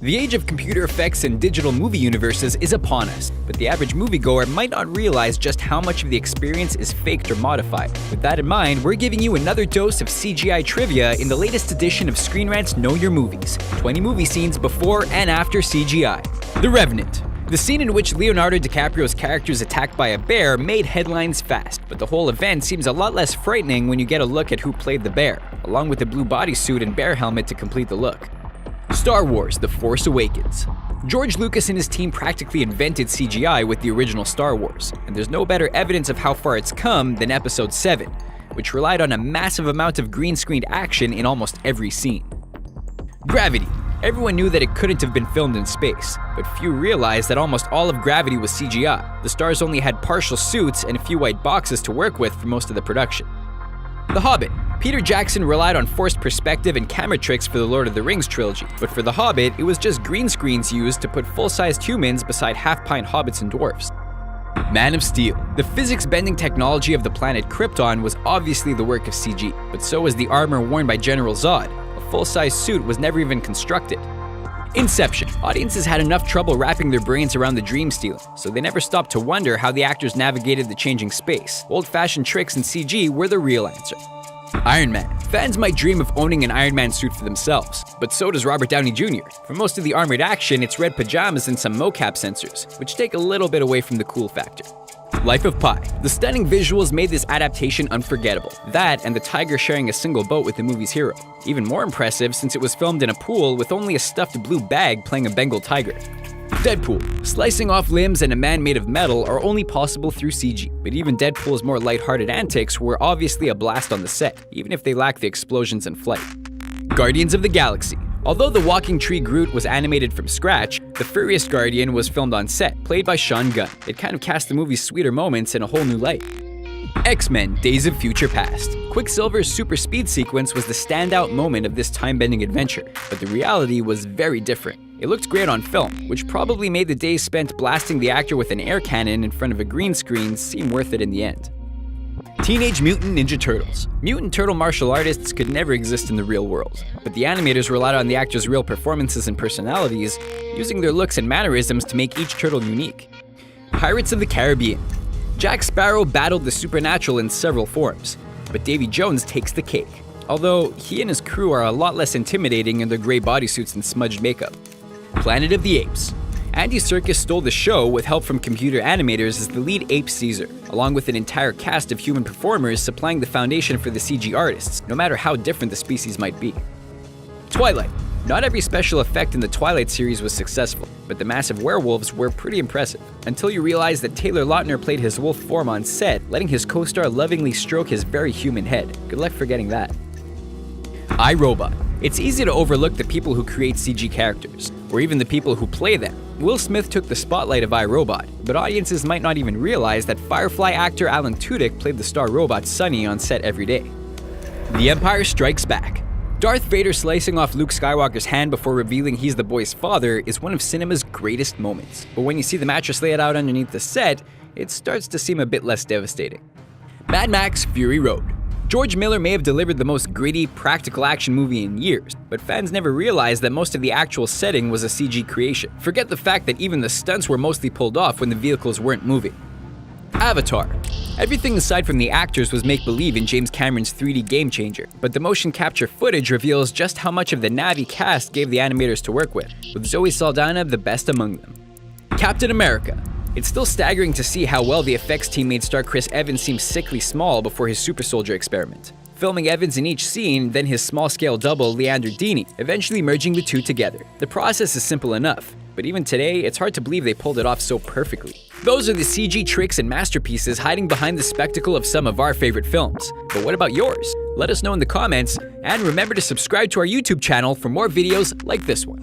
The age of computer effects and digital movie universes is upon us, but the average moviegoer might not realize just how much of the experience is faked or modified. With that in mind, we're giving you another dose of CGI trivia in the latest edition of Screen Rant's Know Your Movies, 20 movie scenes before and after CGI. The Revenant. The scene in which Leonardo DiCaprio's character is attacked by a bear made headlines fast, but the whole event seems a lot less frightening when you get a look at who played the bear, along with a blue bodysuit and bear helmet to complete the look. Star Wars: The Force Awakens. George Lucas and his team practically invented CGI with the original Star Wars, and there's no better evidence of how far it's come than Episode 7, which relied on a massive amount of green-screened action in almost every scene. Gravity. Everyone knew that it couldn't have been filmed in space, but few realized that almost all of Gravity was CGI. The stars only had partial suits and a few white boxes to work with for most of the production. The Hobbit. Peter Jackson relied on forced perspective and camera tricks for the Lord of the Rings trilogy, but for The Hobbit, it was just green screens used to put full-sized humans beside half-pint hobbits and dwarves. Man of Steel. The physics-bending technology of the planet Krypton was obviously the work of CG, but so was the armor worn by General Zod. A full-size suit was never even constructed. Inception. Audiences had enough trouble wrapping their brains around the dream stealing, so they never stopped to wonder how the actors navigated the changing space. Old-fashioned tricks and CG were the real answer. Iron Man. Fans might dream of owning an Iron Man suit for themselves, but so does Robert Downey Jr. For most of the armored action, it's red pajamas and some mocap sensors, which take a little bit away from the cool factor. Life of Pi. The stunning visuals made this adaptation unforgettable. That and the tiger sharing a single boat with the movie's hero. Even more impressive since it was filmed in a pool with only a stuffed blue bag playing a Bengal tiger. Deadpool. Slicing off limbs and a man made of metal are only possible through CG, but even Deadpool's more lighthearted antics were obviously a blast on the set, even if they lack the explosions in flight. Guardians of the Galaxy. Although the walking tree Groot was animated from scratch, the furriest Guardian was filmed on set, played by Sean Gunn. It kind of cast the movie's sweeter moments in a whole new light. X-Men: Days of Future Past. Quicksilver's super speed sequence was the standout moment of this time-bending adventure, but the reality was very different. It looked great on film, which probably made the days spent blasting the actor with an air cannon in front of a green screen seem worth it in the end. Teenage Mutant Ninja Turtles. Mutant turtle martial artists could never exist in the real world, but the animators relied on the actors' real performances and personalities, using their looks and mannerisms to make each turtle unique. Pirates of the Caribbean. Jack Sparrow battled the supernatural in several forms, but Davy Jones takes the cake, although he and his crew are a lot less intimidating in their gray bodysuits and smudged makeup. Planet of the Apes. Andy Serkis stole the show with help from computer animators as the lead ape Caesar, along with an entire cast of human performers supplying the foundation for the CG artists, no matter how different the species might be. Twilight. Not every special effect in the Twilight series was successful, but the massive werewolves were pretty impressive, until you realize that Taylor Lautner played his wolf form on set, letting his co-star lovingly stroke his very human head. Good luck forgetting that. iRobot. It's easy to overlook the people who create CG characters, or even the people who play them. Will Smith took the spotlight of iRobot, but audiences might not even realize that Firefly actor Alan Tudyk played the star robot Sunny on set every day. The Empire Strikes Back. Darth Vader slicing off Luke Skywalker's hand before revealing he's the boy's father is one of cinema's greatest moments, but when you see the mattress laid out underneath the set, it starts to seem a bit less devastating. Mad Max: Fury Road. George Miller may have delivered the most gritty, practical action movie in years, but fans never realized that most of the actual setting was a CG creation. Forget the fact that even the stunts were mostly pulled off when the vehicles weren't moving. Avatar. Everything aside from the actors was make-believe in James Cameron's 3D game changer, but the motion capture footage reveals just how much of the Na'vi cast gave the animators to work with Zoe Saldana the best among them. Captain America. It's still staggering to see how well the effects team made star Chris Evans seem sickly small before his super soldier experiment. Filming Evans in each scene, then his small-scale double Leander Dini, eventually merging the two together. The process is simple enough, but even today, it's hard to believe they pulled it off so perfectly. Those are the CG tricks and masterpieces hiding behind the spectacle of some of our favorite films. But what about yours? Let us know in the comments, and remember to subscribe to our YouTube channel for more videos like this one.